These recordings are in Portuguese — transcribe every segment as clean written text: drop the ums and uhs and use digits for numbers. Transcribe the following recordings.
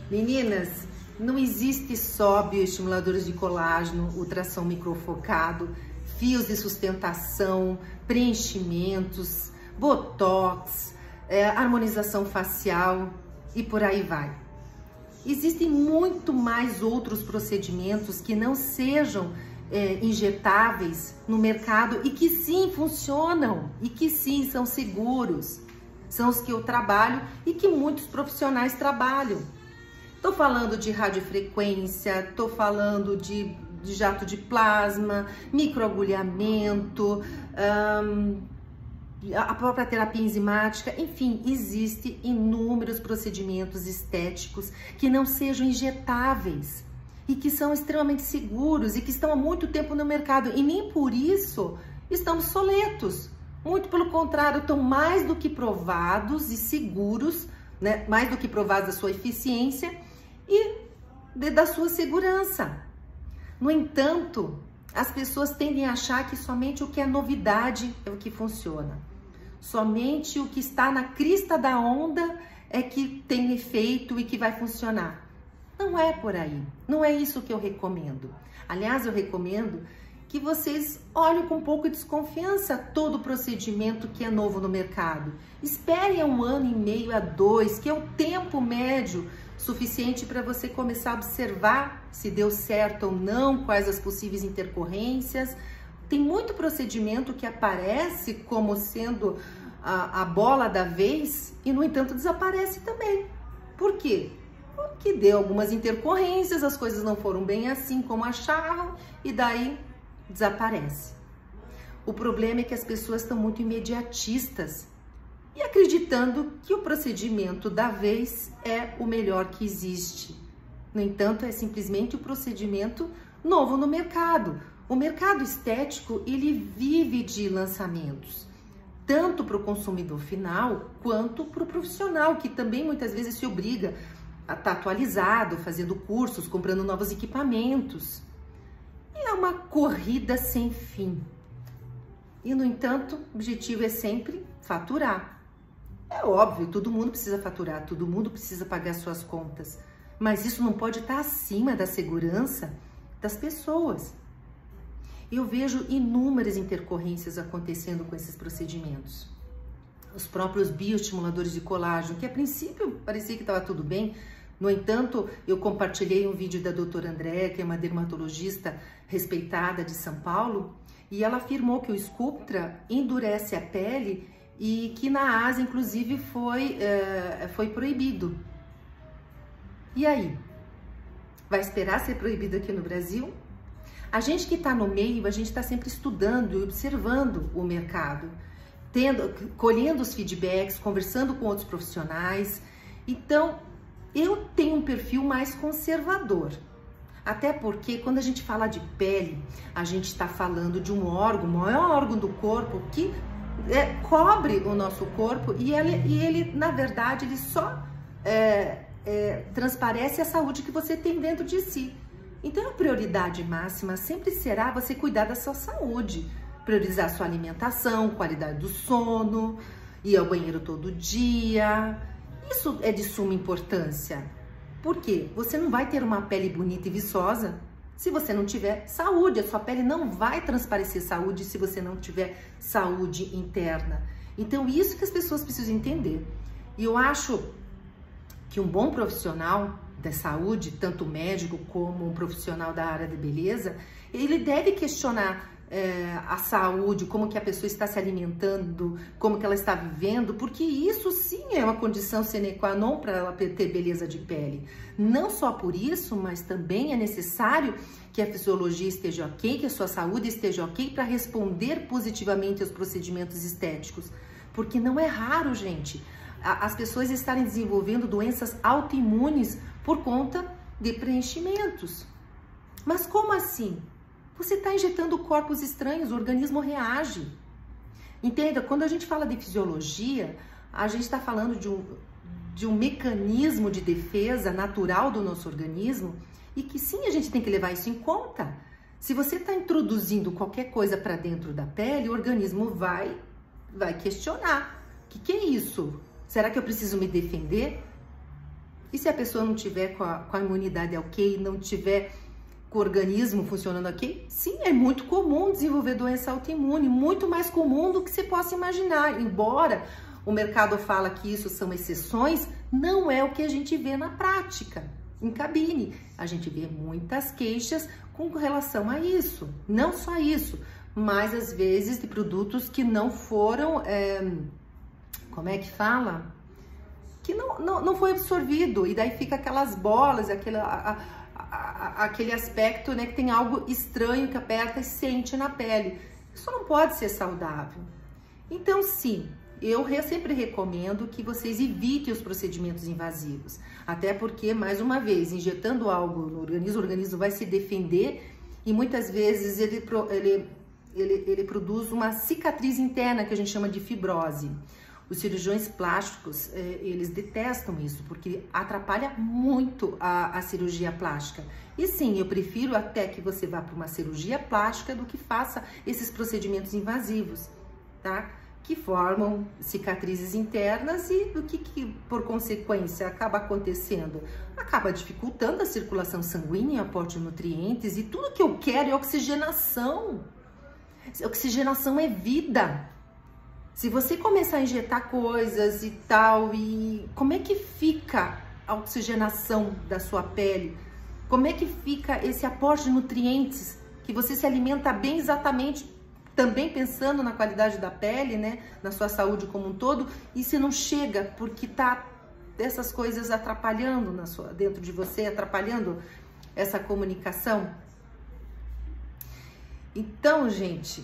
Meninas, não existe só bioestimuladores de colágeno, ultrassom microfocado, fios de sustentação, preenchimentos, botox, harmonização facial e por aí vai. Existem muito mais outros procedimentos que não sejam injetáveis no mercado e que sim funcionam e que sim são seguros. São os que eu trabalho e que muitos profissionais trabalham. Estou falando de radiofrequência, estou falando de jato de plasma, microagulhamento, a própria terapia enzimática, enfim, existem inúmeros procedimentos estéticos que não sejam injetáveis e que são extremamente seguros e que estão há muito tempo no mercado e nem por isso estão obsoletos. Muito pelo contrário, estão mais do que provados e seguros, né? Mais do que provados da sua eficiência e da sua segurança. No entanto, as pessoas tendem a achar que somente o que é novidade é o que funciona. Somente o que está na crista da onda é que tem efeito e que vai funcionar. Não é por aí. Não é isso que eu recomendo. Aliás, eu recomendo que vocês olhem com um pouco de desconfiança todo o procedimento que é novo no mercado. Esperem 1 ano e meio a 2, que é o tempo médio suficiente para você começar a observar se deu certo ou não, quais as possíveis intercorrências. Tem muito procedimento que aparece como sendo a bola da vez e, no entanto, desaparece também. Por quê? Porque deu algumas intercorrências, as coisas não foram bem assim como achavam e daí desaparece. O problema é que as pessoas estão muito imediatistas e acreditando que o procedimento da vez é o melhor que existe. No entanto, é simplesmente o procedimento novo no mercado. O mercado estético, ele vive de lançamentos, tanto para o consumidor final quanto para o profissional, que também muitas vezes se obriga a estar atualizado, fazendo cursos, comprando novos equipamentos. É uma corrida sem fim. E, no entanto, o objetivo é sempre faturar. É óbvio, todo mundo precisa faturar, todo mundo precisa pagar suas contas. Mas isso não pode estar acima da segurança das pessoas. Eu vejo inúmeras intercorrências acontecendo com esses procedimentos. Os próprios bioestimuladores de colágeno, que a princípio parecia que estava tudo bem. No entanto, eu compartilhei um vídeo da doutora Andréa, que é uma dermatologista respeitada de São Paulo, e ela afirmou que o Sculptra endurece a pele e que na Ásia, inclusive, foi proibido. E aí? Vai esperar ser proibido aqui no Brasil? A gente que está no meio, a gente está sempre estudando e observando o mercado, colhendo os feedbacks, conversando com outros profissionais. Então, eu tenho um perfil mais conservador. Até porque quando a gente fala de pele, a gente está falando de um órgão, o maior órgão do corpo que cobre o nosso corpo e ele na verdade, ele só transparece a saúde que você tem dentro de si. Então, a prioridade máxima sempre será você cuidar da sua saúde, priorizar a sua alimentação, qualidade do sono, ir ao banheiro todo dia. Isso é de suma importância. Por quê? Você não vai ter uma pele bonita e viçosa se você não tiver saúde. A sua pele não vai transparecer saúde se você não tiver saúde interna. Então, isso que as pessoas precisam entender. E eu acho que um bom profissional da saúde, tanto médico como um profissional da área de beleza, ele deve questionar a saúde, como que a pessoa está se alimentando, como que ela está vivendo, porque isso sim é uma condição sine qua non para ela ter beleza de pele. Não só por isso, mas também é necessário que a fisiologia esteja ok, que a sua saúde esteja ok para responder positivamente aos procedimentos estéticos. Porque não é raro, gente, as pessoas estarem desenvolvendo doenças autoimunes por conta de preenchimentos. Mas como assim? Você está injetando corpos estranhos, o organismo reage. Entenda, quando a gente fala de fisiologia, a gente está falando de um mecanismo de defesa natural do nosso organismo e que sim, a gente tem que levar isso em conta. Se você está introduzindo qualquer coisa para dentro da pele, o organismo vai questionar. O que é isso? Será que eu preciso me defender? E se a pessoa não tiver com a imunidade ok, não tiver com o organismo funcionando ok, sim, é muito comum desenvolver doença autoimune, muito mais comum do que você possa imaginar. Embora o mercado fala que isso são exceções, não é o que a gente vê na prática. Em cabine, a gente vê muitas queixas com relação a isso. Não só isso, mas às vezes de produtos que não foram, como é que fala? Que não foi absorvido, e daí fica aquelas bolas, aquele aspecto, né, que tem algo estranho que aperta e sente na pele. Isso não pode ser saudável. Então, sim, eu sempre recomendo que vocês evitem os procedimentos invasivos, até porque, mais uma vez, injetando algo no organismo, o organismo vai se defender e muitas vezes ele produz uma cicatriz interna que a gente chama de fibrose. Os cirurgiões plásticos, eles detestam isso, porque atrapalha muito a cirurgia plástica. E sim, eu prefiro até que você vá para uma cirurgia plástica do que faça esses procedimentos invasivos, tá? Que formam cicatrizes internas e do que por consequência acaba acontecendo? Acaba dificultando a circulação sanguínea, aporte de nutrientes, e tudo que eu quero é oxigenação. Oxigenação é vida. Se você começar a injetar coisas e tal, e como é que fica a oxigenação da sua pele? Como é que fica esse aporte de nutrientes? Que você se alimenta bem exatamente, também pensando na qualidade da pele, né? Na sua saúde como um todo, e se não chega porque tá essas coisas atrapalhando dentro de você, atrapalhando essa comunicação. Então, gente,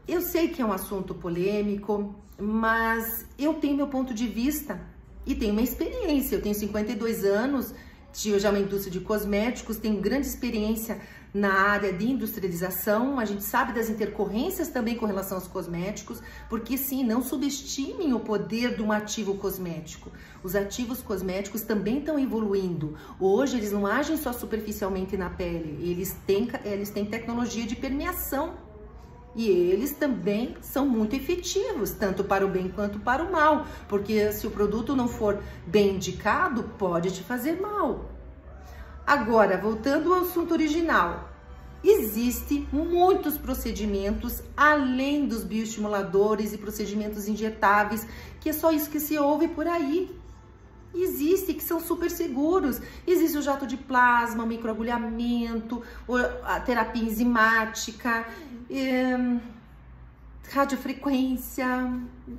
eu sei que é um assunto polêmico, mas eu tenho meu ponto de vista e tenho uma experiência. Eu tenho 52 anos, tive já uma indústria de cosméticos, tenho grande experiência na área de industrialização. A gente sabe das intercorrências também com relação aos cosméticos, porque sim, não subestimem o poder de um ativo cosmético. Os ativos cosméticos também estão evoluindo. Hoje eles não agem só superficialmente na pele, eles têm tecnologia de permeação. E eles também são muito efetivos, tanto para o bem quanto para o mal, porque se o produto não for bem indicado, pode te fazer mal. Agora, voltando ao assunto original, existem muitos procedimentos além dos bioestimuladores e procedimentos injetáveis, que é só isso que se ouve por aí. Existe, que são super seguros. Existe o jato de plasma, o microagulhamento, a terapia enzimática, radiofrequência.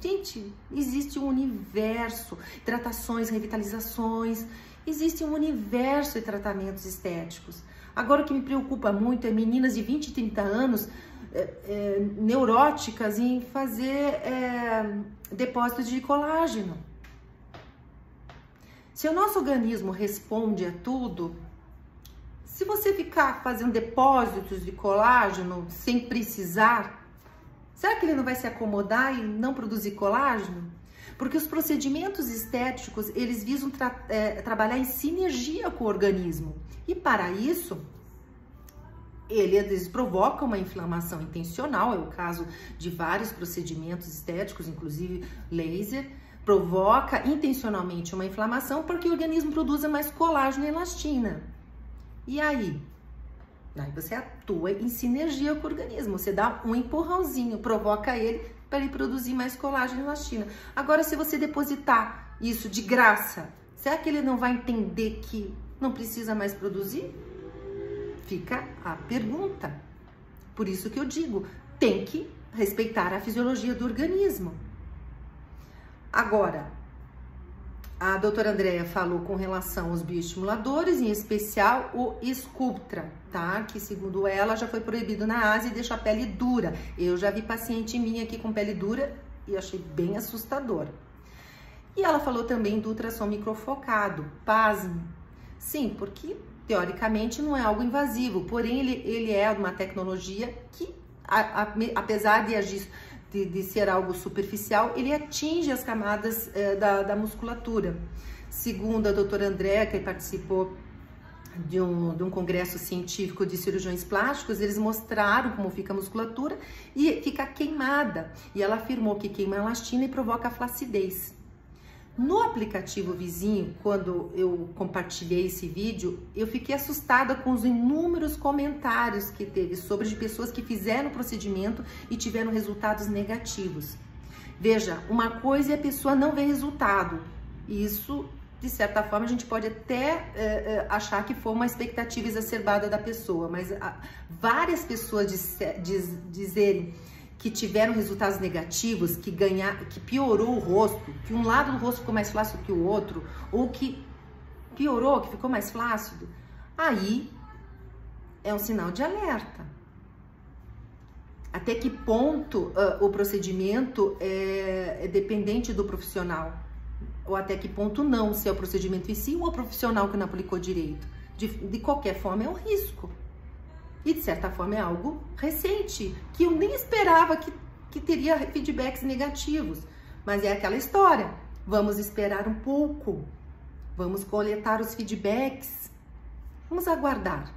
Gente, existe um universo, hidratações, revitalizações, existe um universo de tratamentos estéticos. Agora, o que me preocupa muito é meninas de 20, 30 anos neuróticas em fazer depósitos de colágeno. Se o nosso organismo responde a tudo, se você ficar fazendo depósitos de colágeno sem precisar, será que ele não vai se acomodar e não produzir colágeno? Porque os procedimentos estéticos, eles visam trabalhar em sinergia com o organismo. E para isso, eles provocam uma inflamação intencional, é o caso de vários procedimentos estéticos, inclusive laser, provoca intencionalmente uma inflamação porque o organismo produza mais colágeno e elastina. E aí? Aí você atua em sinergia com o organismo, você dá um empurrãozinho, provoca ele para ele produzir mais colágeno e elastina. Agora, se você depositar isso de graça, será que ele não vai entender que não precisa mais produzir? Fica a pergunta. Por isso que eu digo, tem que respeitar a fisiologia do organismo. Agora, a doutora Andréia falou com relação aos bioestimuladores, em especial o Sculptra, tá? Que segundo ela já foi proibido na Ásia e deixa a pele dura. Eu já vi paciente minha aqui com pele dura e achei bem assustador. E ela falou também do ultrassom microfocado, pasme. Sim, porque teoricamente não é algo invasivo, porém ele é uma tecnologia que, apesar de agir de ser algo superficial, ele atinge as camadas da musculatura. Segundo a doutora Andréa, que participou de um congresso científico de cirurgiões plásticos, eles mostraram como fica a musculatura e fica queimada. E ela afirmou que queima a elastina e provoca a flacidez. No aplicativo Vizinho, quando eu compartilhei esse vídeo, eu fiquei assustada com os inúmeros comentários que teve sobre de pessoas que fizeram o procedimento e tiveram resultados negativos. Veja, uma coisa é a pessoa não ver resultado. Isso, de certa forma, a gente pode até achar que foi uma expectativa exacerbada da pessoa, mas várias pessoas dizerem que tiveram resultados negativos, que piorou o rosto, que um lado do rosto ficou mais flácido que o outro, ou que piorou, que ficou mais flácido, aí é um sinal de alerta. Até que ponto o procedimento é dependente do profissional, ou até que ponto não, se é o procedimento em si ou o profissional que não aplicou direito. De qualquer forma, é um risco. E, de certa forma, é algo recente, que eu nem esperava que teria feedbacks negativos. Mas é aquela história, vamos esperar um pouco, vamos coletar os feedbacks, vamos aguardar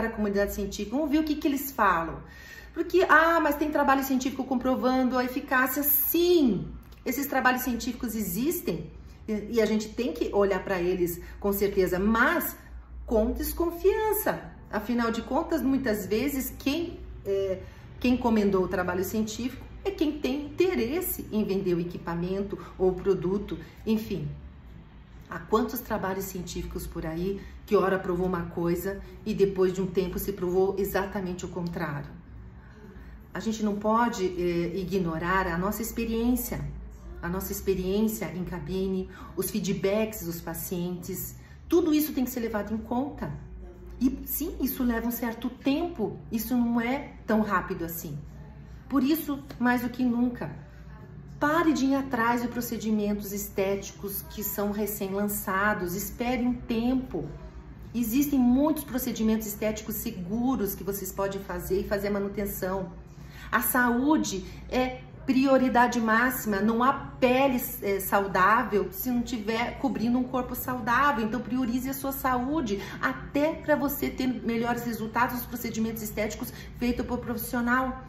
a comunidade científica, vamos ver o que eles falam. Porque, mas tem trabalho científico comprovando a eficácia, sim, esses trabalhos científicos existem e a gente tem que olhar para eles com certeza, mas com desconfiança. Afinal de contas, muitas vezes, quem encomendou o trabalho científico é quem tem interesse em vender o equipamento ou o produto, enfim. Há quantos trabalhos científicos por aí que ora provou uma coisa e depois de um tempo se provou exatamente o contrário? A gente não pode ignorar a nossa experiência em cabine, os feedbacks dos pacientes, tudo isso tem que ser levado em conta. E sim, isso leva um certo tempo, isso não é tão rápido assim. Por isso, mais do que nunca, pare de ir atrás de procedimentos estéticos que são recém-lançados, espere um tempo. Existem muitos procedimentos estéticos seguros que vocês podem fazer e fazer manutenção. A saúde é prioridade máxima, não há pele saudável se não tiver cobrindo um corpo saudável, então priorize a sua saúde, até para você ter melhores resultados nos procedimentos estéticos feitos por profissional.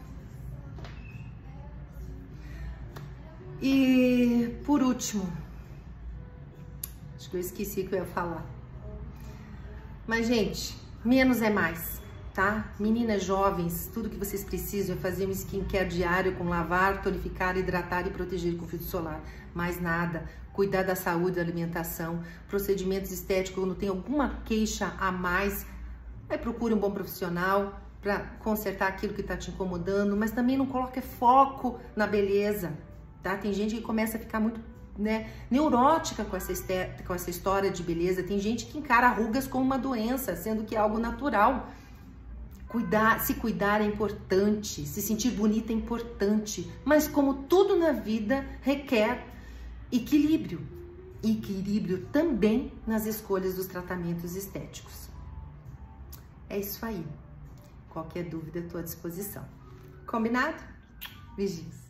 E por último, acho que eu esqueci o que eu ia falar, mas gente, menos é mais. Tá? Meninas jovens, tudo que vocês precisam é fazer um skincare diário com lavar, tonificar, hidratar e proteger com filtro solar. Mais nada. Cuidar da saúde, da alimentação, procedimentos estéticos, quando tem alguma queixa a mais, aí procure um bom profissional para consertar aquilo que está te incomodando, mas também não coloque foco na beleza, tá? Tem gente que começa a ficar muito neurótica com essa história de beleza. Tem gente que encara rugas como uma doença, sendo que é algo natural. Se cuidar é importante, se sentir bonita é importante, mas como tudo na vida requer equilíbrio. Equilíbrio também nas escolhas dos tratamentos estéticos. É isso aí. Qualquer dúvida, estou à disposição. Combinado? Beijinhos.